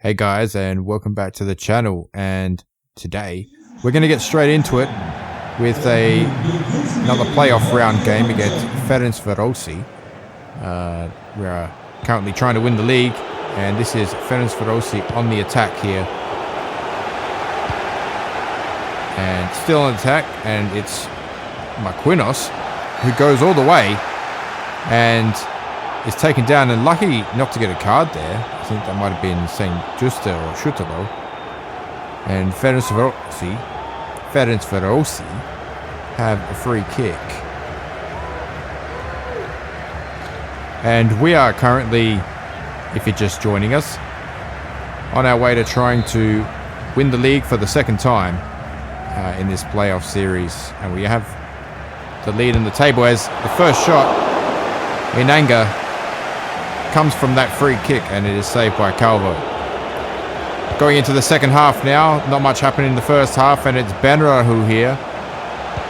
Hey guys, and welcome back to the channel. And today we're going to get straight into it with another playoff round game against Ferencvarosi. We are currently trying to win the league, and this is Ferencvarosi on the attack here. And still on attack, and it's Marquinhos who goes all the way and is taken down, and lucky not to get a card there. I think that might have been St. Juste or Schutterlo. And Ferencvarosi have a free kick. And we are currently, if you're just joining us, on our way to trying to win the league for the second time in this playoff series. And we have the lead in the table as the first shot in anger comes from that free kick, and it is saved by Calvo. Going into the second half now, not much happened in the first half, and it's Benrahu here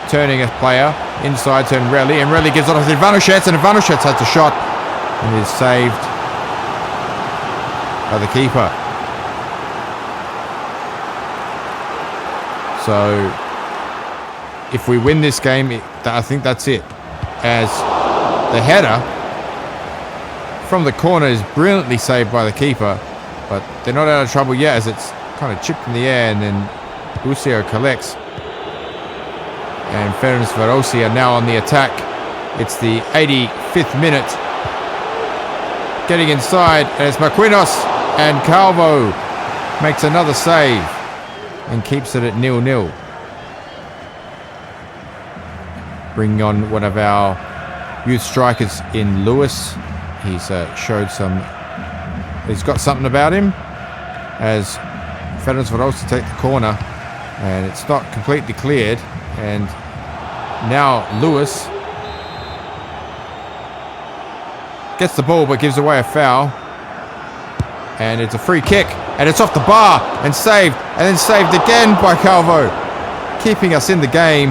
turning a player inside, turning Relly, and Relly gives it off to Ivanovic, and Ivanovic has the shot and is saved by the keeper. So if we win this game, I think that's it, as the header from the corner is brilliantly saved by the keeper, but they're not out of trouble yet as it's kind of chipped in the air, and then Lucio collects. And Ferencvarosi are now on the attack. It's the 85th minute. Getting inside, and it's Marquinhos, and Calvo makes another save and keeps it at 0-0. Bringing on one of our youth strikers in Lewis. He's he's got something about him, as Ferencvarosi take the corner, and it's not completely cleared, and now Lewis gets the ball but gives away a foul, and it's a free kick, and it's off the bar and saved, and then saved again by Calvo, keeping us in the game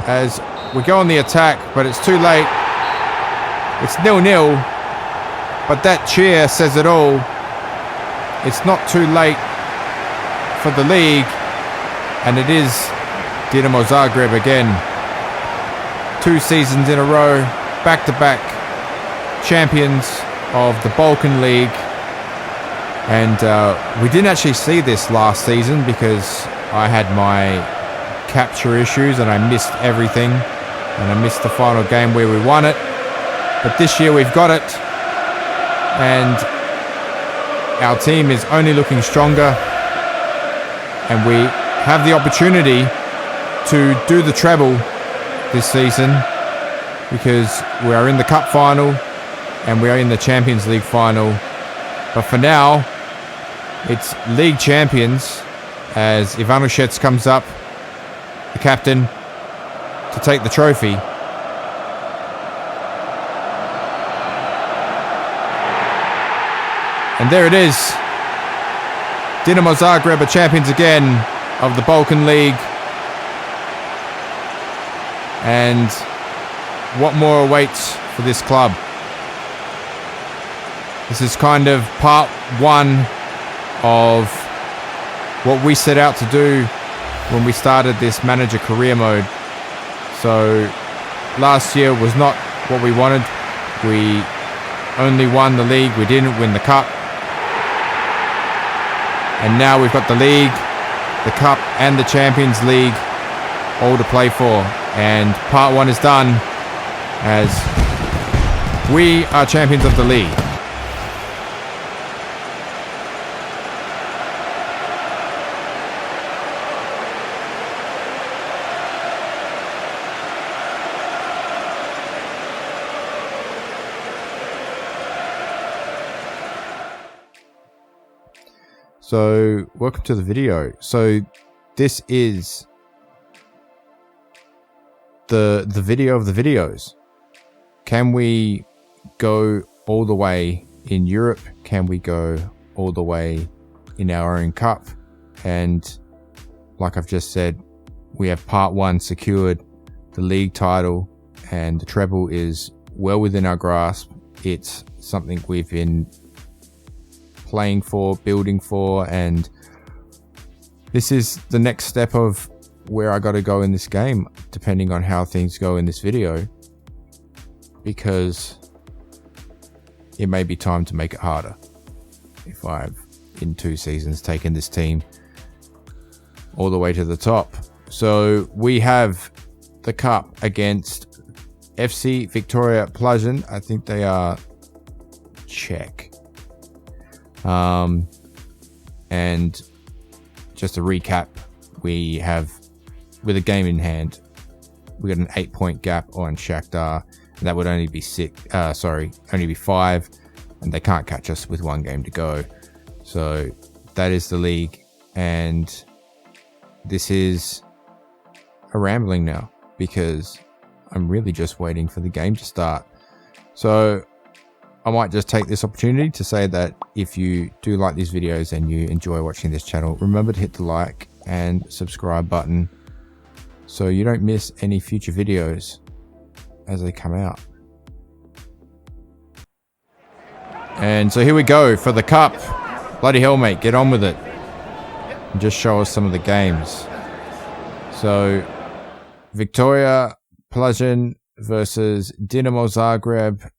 as we go on the attack, but it's too late. It's 0-0, but that cheer says it all. It's not too late for the league, and it is Dinamo Zagreb again. 2 seasons in a row, back-to-back champions of the Balkan League. And we didn't actually see this last season because I had my capture issues and I missed everything, and I missed the final game where we won it. But this year we've got it, and our team is only looking stronger, and we have the opportunity to do the treble this season because we are in the Cup final and we are in the Champions League final. But for now, it's League Champions as Ivanovic comes up, the captain, to take the trophy. And there it is. Dinamo Zagreb are champions again of the Balkan League. And what more awaits for this club? This is kind of part one of what we set out to do when we started this manager career mode. So last year was not what we wanted. We only won the league. We didn't win the cup. And now we've got the league, the cup, and the Champions League all to play for. And part one is done as we are champions of the league. So, welcome to the video. So, this is the video of the videos. Can we go all the way in Europe? Can we go all the way in our own cup? And like I've just said, we have part one secured, the league title, and the treble is well within our grasp. It's something we've been playing for, building for, and this is the next step of where I got to go in this game, depending on how things go in this video, because it may be time to make it harder if I've, in 2 seasons, taken this team all the way to the top. So we have the cup against FC Victoria Plzeň. I think they are Czech. And just to recap, we have, with a game in hand, we got an 8-point gap on Shakhtar. And that would only be only be 5, and they can't catch us with 1 game to go. So that is the league, and this is a rambling now because I'm really just waiting for the game to start. So I might just take this opportunity to say that if you do like these videos and you enjoy watching this channel, remember to hit the like and subscribe button so you don't miss any future videos as they come out. And so here we go for the cup. Bloody hell, mate, get on with it and just show us some of the games. So Victoria Plzeň versus Dinamo Zagreb.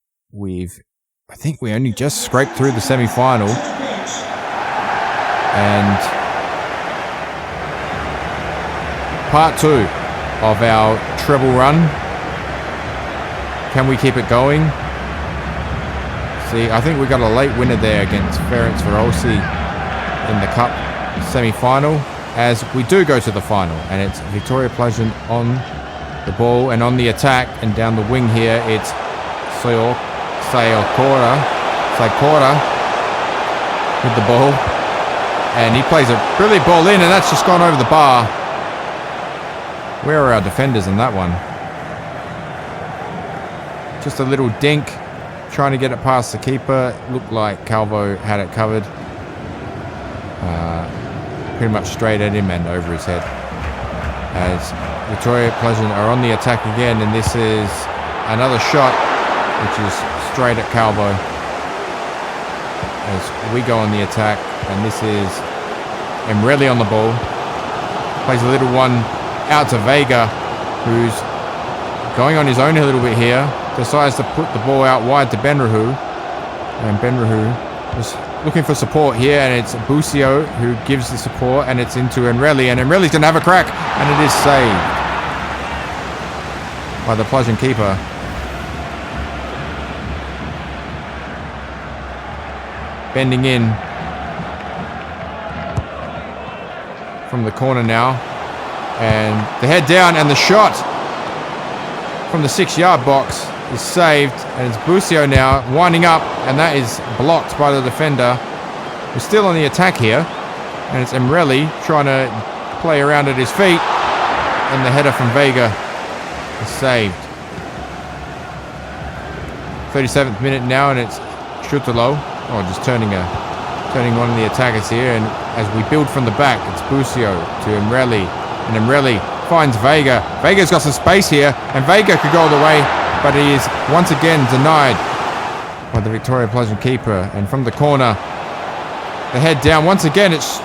I think we only just scraped through the semi-final, and part 2 of our treble run. Can we keep it going? See, I think we got a late winner there against Ferencvárosi in the cup semi-final, as we do go to the final, and it's Victoria Plzeň on the ball and on the attack, and down the wing here it's Sayokora with the ball, and he plays a brilliant ball in, and that's just gone over the bar. Where are our defenders in that one? Just a little dink, trying to get it past the keeper. Looked like Calvo had it covered. Pretty much straight at him and over his head. As Victoria Plzeň are on the attack again, and this is another shot, which is straight at Calvo. As we go on the attack, and this is Emreli on the ball. Plays a little one out to Vega, who's going on his own a little bit here. Decides to put the ball out wide to Benrahu, and Benrahu is looking for support here, and it's Busio who gives the support, and it's into Emreli, and Emreli's going to have a crack, and it is saved by the Plzeň keeper. Bending in from the corner now, and the head down, and the shot from the 6-yard box is saved, and it's Busio now winding up, and that is blocked by the defender. We're still on the attack here, and it's Emreli trying to play around at his feet, and the header from Vega is saved. 37th minute now, and it's J-Trilla, just turning one of the attackers here, and as we build from the back, it's Busio to Emreli, and Emreli finds Vega. Vega's got some space here, and Vega could go all the way, but he is once again denied by the Victoria Plzeň keeper. And from the corner, the head down. Once again, it's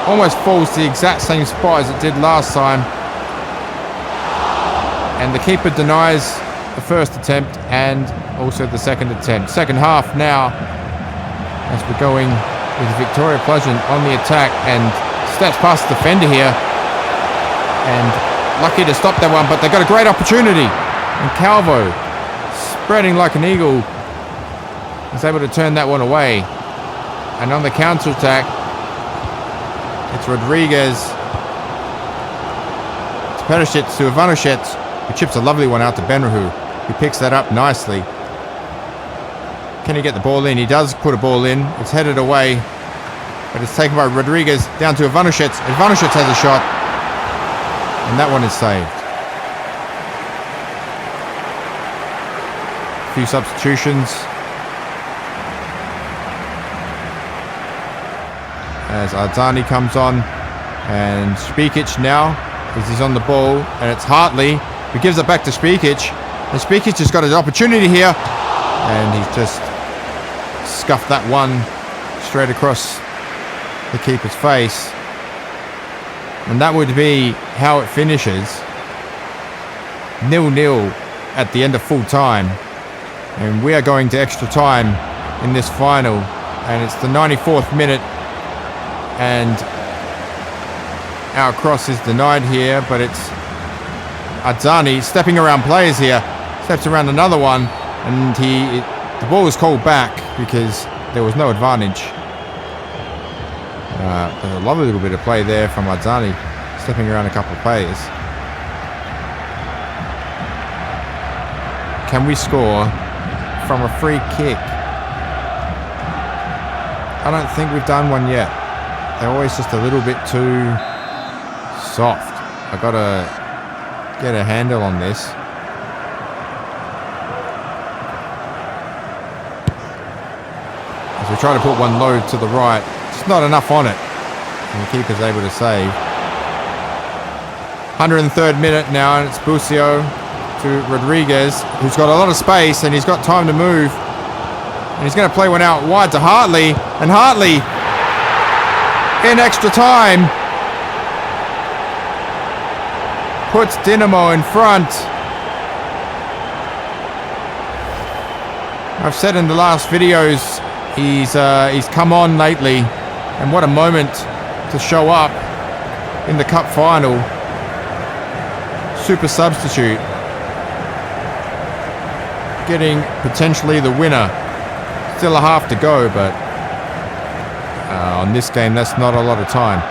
almost falls to the exact same spot as it did last time. And the keeper denies the first attempt and also the second attempt. Second half now, as we're going with Victoria Plzeň on the attack, and steps past the defender here. And lucky to stop that one, but they've got a great opportunity. And Calvo, spreading like an eagle, is able to turn that one away. And on the counter-attack, it's Rodriguez. It's Perisic to Ivanovic, who chips a lovely one out to Benrahu, who picks that up nicely. Can he get the ball in? He does put a ball in. It's headed away, but it's taken by Rodriguez down to Ivanovic. Ivanovic has a shot, and that one is saved. A few substitutions as Arzani comes on, and Špikić now, as he's on the ball, and it's Hartley who gives it back to Špikić, and Špikić has got an opportunity here, and he's just scuffed that one straight across the keeper's face. And that would be how it finishes. 0-0 at the end of full time. And we are going to extra time in this final. And it's the 94th minute. And our cross is denied here, but it's Adzani stepping around players here. Steps around another one, and the ball was called back because there was no advantage. There's a lovely little bit of play there from Adzani, stepping around a couple of players. Can we score from a free kick? I don't think we've done one yet. They're always just a little bit too soft. I gotta get a handle on this. As we try to put one low to the right, just not enough on it. And the keeper's able to save. 103rd minute now, and it's Bucio to Rodriguez, who's got a lot of space and he's got time to move. And he's going to play one out wide to Hartley, and Hartley in extra time puts Dinamo in front. I've said in the last videos he's come on lately, and what a moment to show up in the cup final. Super substitute, getting potentially the winner. Still a half to go, but on this game that's not a lot of time,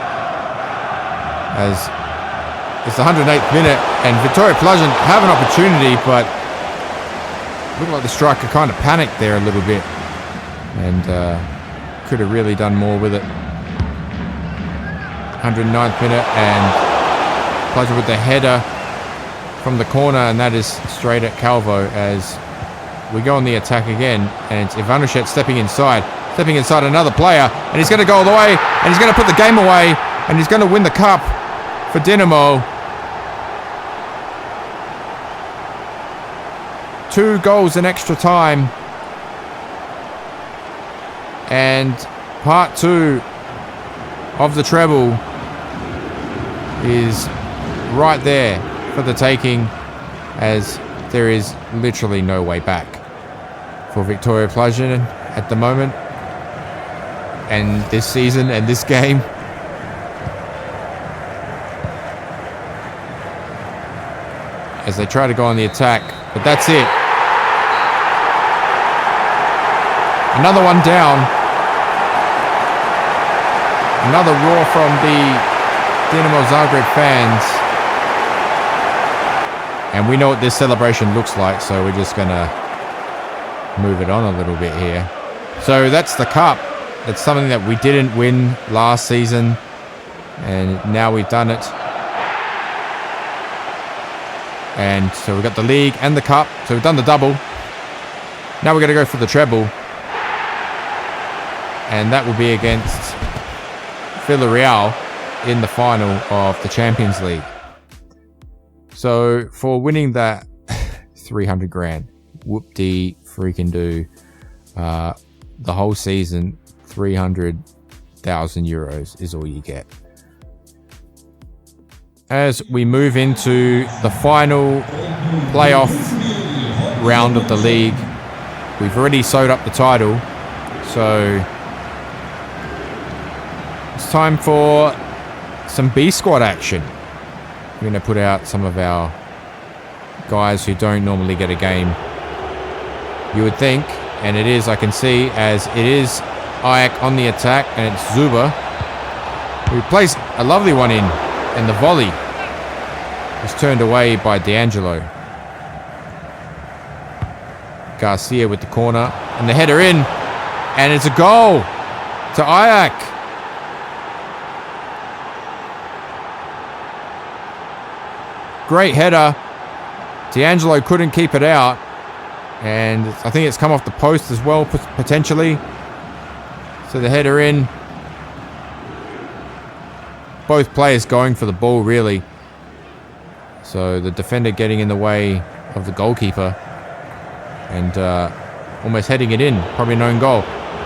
as it's the 108th minute and Victoria Pleasant have an opportunity, but looked like the striker kind of panicked there a little bit and could have really done more with it. 109th minute and Pleasant with the header from the corner, and that is straight at Calvo as we go on the attack again, and it's Ivanušec stepping inside another player, and he's going to go all the way, and he's going to put the game away, and he's going to win the cup for Dinamo. 2 goals in extra time, and part 2 of the treble is right there for the taking, as there is literally no way back for Victoria Pleasant at the moment, and this season and this game. As they try to go on the attack, but that's it. Another one down. Another roar from the Dinamo Zagreb fans. And we know what this celebration looks like, so we're just gonna move it on a little bit here. So that's the cup. That's something that we didn't win last season, and now we've done it. And so we've got the league and the cup, so we've done the double. Now we're gonna go for the treble, and that will be against Villarreal in the final of the Champions League. So for winning that 300 grand, whoop-dee freaking do, the whole season, 300,000 euros is all you get. As we move into the final playoff round of the league, we've already sewed up the title, so it's time for some B squad action. We're going to put out some of our guys who don't normally get a game, you would think, and it is, I can see, as it is Ayak on the attack, and it's Zuba who plays a lovely one in, and the volley is turned away by D'Angelo. Garcia with the corner, and the header in, and it's a goal to Ayak. Great header. D'Angelo couldn't keep it out, and I think it's come off the post as well, potentially. So the header in. Both players going for the ball, really. So the defender getting in the way of the goalkeeper and almost heading it in. Probably an own goal.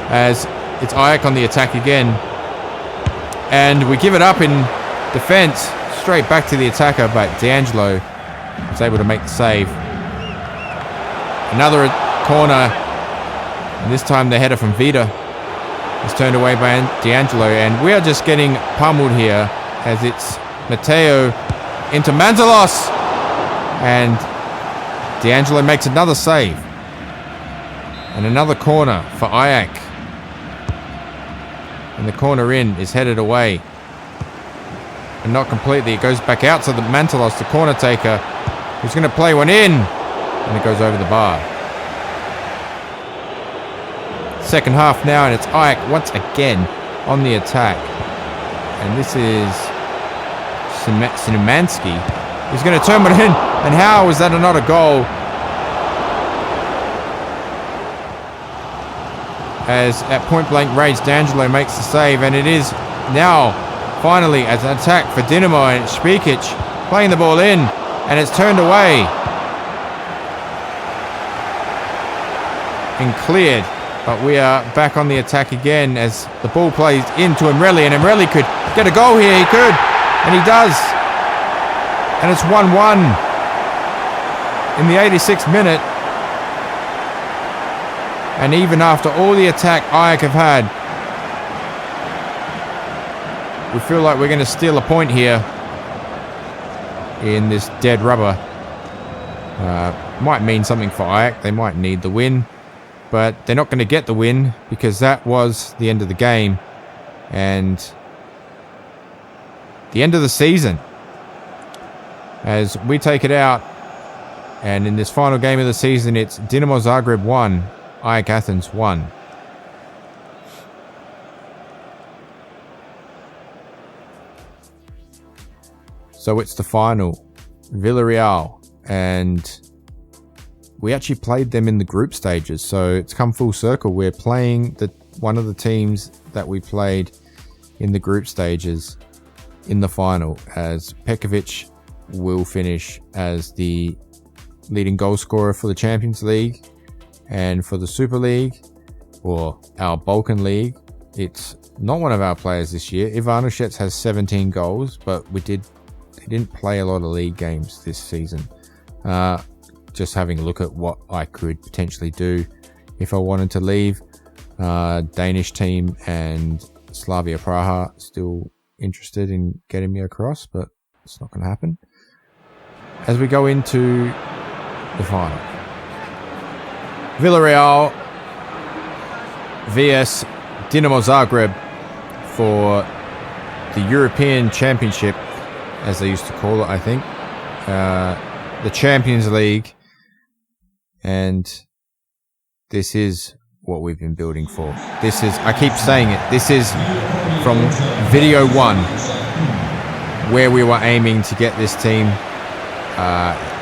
As it's Ajax on the attack again. And we give it up in defense. Straight back to the attacker, but D'Angelo was able to make the save. Another corner. And this time the header from Vida is turned away by D'Angelo. And we are just getting pummeled here as it's Matteo into Manzalos. And D'Angelo makes another save. And another corner for Ajax. And the corner in is headed away. And not completely. It goes back out to the Mantalos, the corner taker, who's going to play one in. And it goes over the bar. Second half now, and it's Ajax once again on the attack. And this is Szymanski. He's going to turn it in. And how was that not a goal? As at point blank range, D'Angelo makes the save. And it is now finally as an attack for Dinamo, and it's Špikic playing the ball in. And it's turned away. And cleared. But we are back on the attack again as the ball plays into Emreli. And Emreli could get a goal here. He could. And he does. And it's 1-1 in the 86th minute. And even after all the attack Ajax have had, we feel like we're going to steal a point here in this dead rubber. Might mean something for Ajax. They might need the win. But they're not going to get the win because that was the end of the game. And the end of the season. As we take it out. And in this final game of the season, it's Dinamo Zagreb 1. Ajax Athens 1. So it's the final. Villarreal. And we actually played them in the group stages. So it's come full circle. We're playing one of the teams that we played in the group stages in the final. As Pekovic will finish as the leading goal scorer for the Champions League. And for the Super League, or our Balkan League, it's not one of our players this year. Ivanovic has 17 goals, but he didn't play a lot of league games this season. Just having a look at what I could potentially do if I wanted to leave. Danish team and Slavia Praha still interested in getting me across, but it's not going to happen. As we go into the final. Villarreal vs Dinamo Zagreb for the European Championship, as they used to call it, I think. The Champions League. And this is what we've been building for. This is, I keep saying it, this is from video 1, where we were aiming to get this team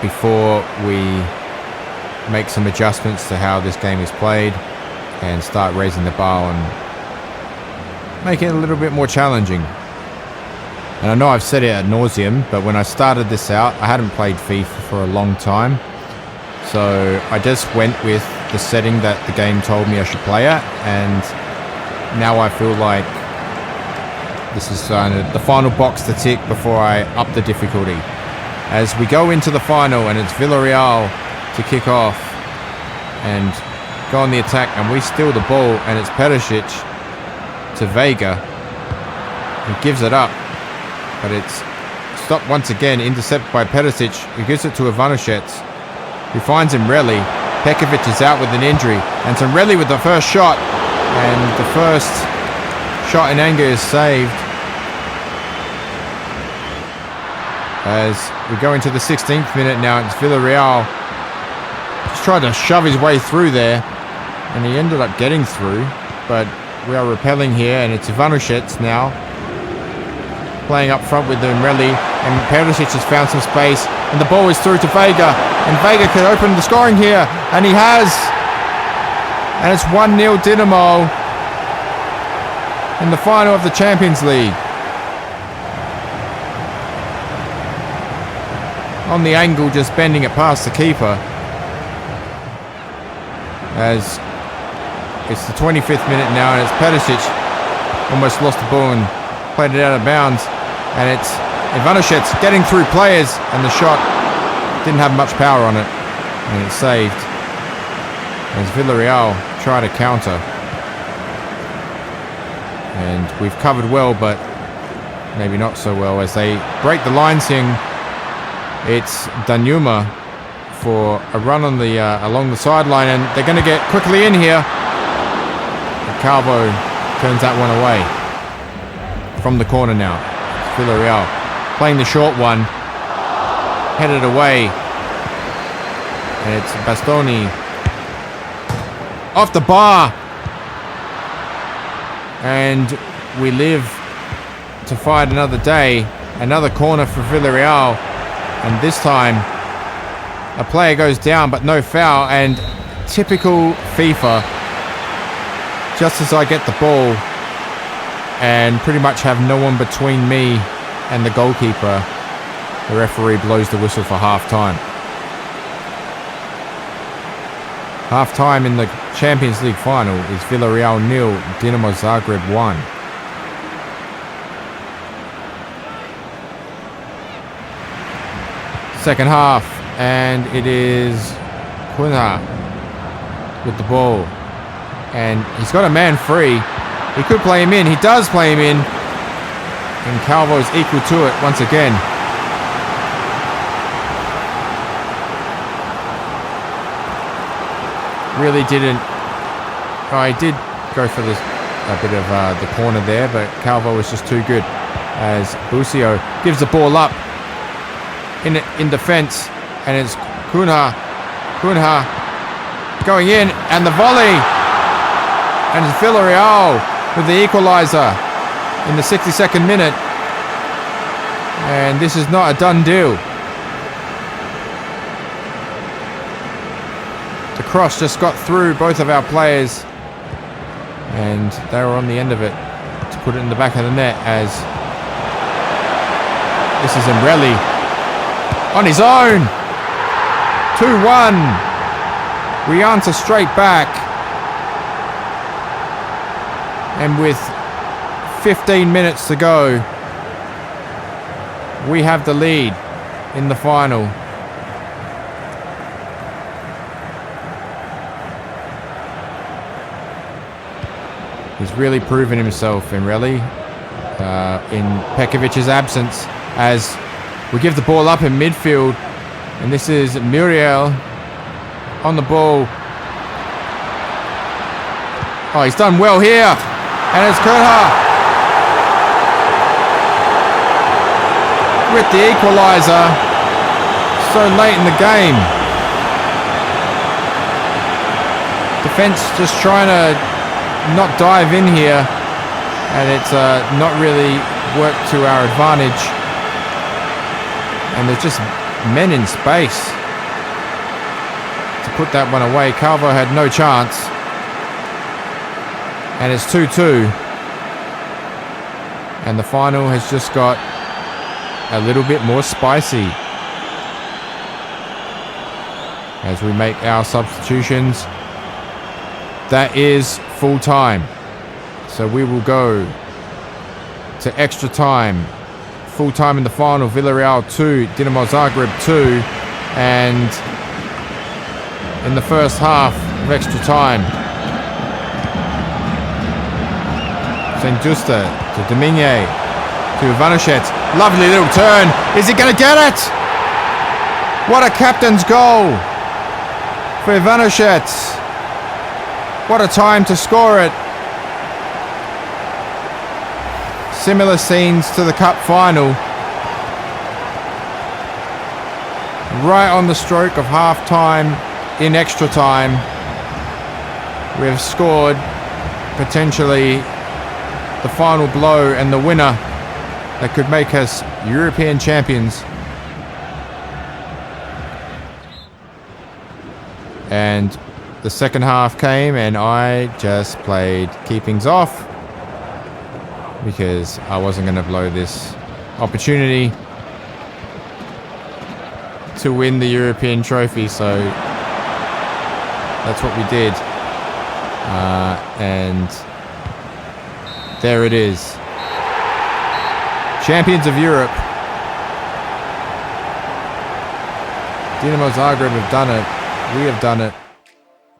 before we make some adjustments to how this game is played and start raising the bar and make it a little bit more challenging. And I know I've said it ad nauseum, but when I started this out, I hadn't played FIFA for a long time. So I just went with the setting that the game told me I should play at, and now I feel like this is the final box to tick before I up the difficulty. As we go into the final, and it's Villarreal to kick off and go on the attack, and we steal the ball, and it's Perisic to Vega. He gives it up, but it's stopped once again, intercepted by Perisic, who gives it to Ivanovic, who finds Emreli. Pekovic is out with an injury, and it's Emreli with the first shot, and the first shot in anger is saved. As we go into the 16th minute now, it's Villarreal. He's tried to shove his way through there, and he ended up getting through, but we are repelling here, and it's Ivanovic now playing up front with Emreli, and Perisic has found some space, and the ball is through to Vega, and Vega could open the scoring here, and he has, and it's 1-0 Dinamo in the final of the Champions League. On the angle, just bending it past the keeper, as It's the 25th minute now, and it's Perisic almost lost the ball and played it out of bounds. And it's Ivanovic getting through players, and the shot didn't have much power on it, and it's saved as Villarreal try to counter. And we've covered well, but maybe not so well as they break the lines here. It's Danjuma for a run on the along the sideline, and they're going to get quickly in here. And Calvo turns that one away from the corner now. It's Villarreal playing the short one, headed away, and it's Bastoni off the bar, and we live to fight another day. Another corner for Villarreal, and this time a player goes down but no foul. And typical FIFA, just as I get the ball and pretty much have no one between me and the goalkeeper, the referee blows the whistle for half-time. Half-time in the Champions League final is Villarreal 0, Dinamo Zagreb 1. Second half, and it is Cunha with the ball, and he's got a man free. He could play him in. He does play him in, and Calvo's equal to it once again. Really didn't. I did go for this a bit of the corner there, but Calvo was just too good as Busio gives the ball up in defense, and it's Cunha going in, and the volley, and it's Villarreal with the equalizer in the 62nd minute, and this is not a done deal. The cross just got through both of our players, and they were on the end of it to put it in the back of the net, as this is Emreli on his own. 2-1. We answer straight back, and with 15 minutes to go, we have the lead in the final. He's really proven himself, Emreli, in Pekovic's absence, as we give the ball up in midfield, and this is Muriel on the ball. Oh, he's done well here, and it's Cunha with the equalizer so late in the game. Defense just trying to not dive in here, and it's not really worked to our advantage, and there's just men in space to put that one away. Calvo had no chance, and it's 2-2, and the final has just got a little bit more spicy as we make our substitutions. That is full time, so we will go to extra time. Full time in the final, Villarreal 2, Dinamo Zagreb 2, and in the first half of extra time, St. Justa to Dominier to Ivanovic. Lovely little turn. Is he going to get it? What a captain's goal for Ivanovic. What a time to score it. Similar scenes to the cup final. Right on the stroke of half time in extra time, we have scored potentially the final blow and the winner that could make us European champions. And the second half came, and I just played keepings off because I wasn't going to blow this opportunity to win the European trophy. So that's what we did. And there it is. Champions of Europe. Dinamo Zagreb have done it. We have done it.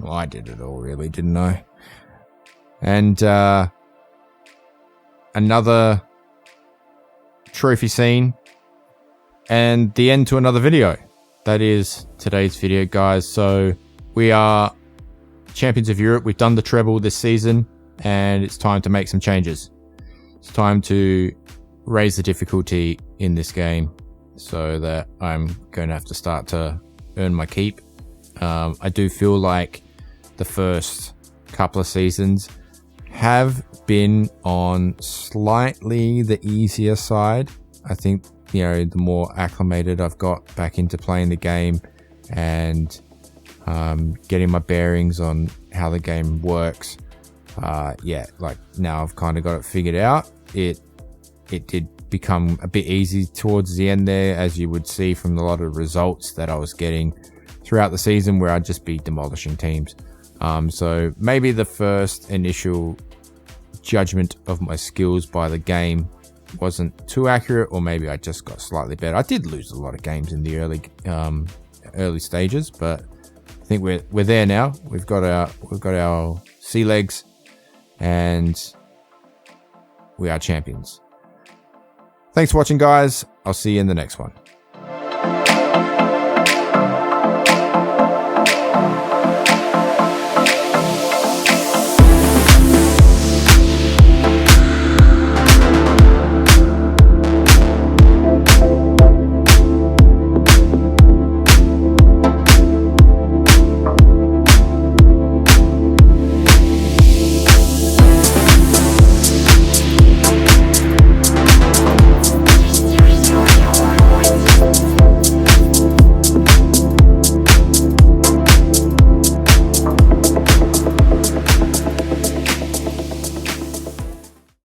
Well, I did it all, really, didn't I? And another trophy scene. And the end to another video. That is today's video, guys. So we are Champions of Europe. We've done the treble this season, and it's time to make some changes. It's time to raise the difficulty in this game so that I'm going to have to start to earn my keep. I do feel like the first couple of seasons have been on slightly the easier side. I think, you know, the more acclimated I've got back into playing the game and getting my bearings on how the game works. Yeah, like now I've kind of got it figured out. It did become a bit easy towards the end there, as you would see from a lot of results that I was getting throughout the season where I'd just be demolishing teams. So maybe the first initial judgment of my skills by the game wasn't too accurate, or maybe I just got slightly better. I did lose a lot of games in the early stages, but I think we're there now. We've got our sea legs, and we are champions. Thanks for watching, guys. I'll see you in the next one.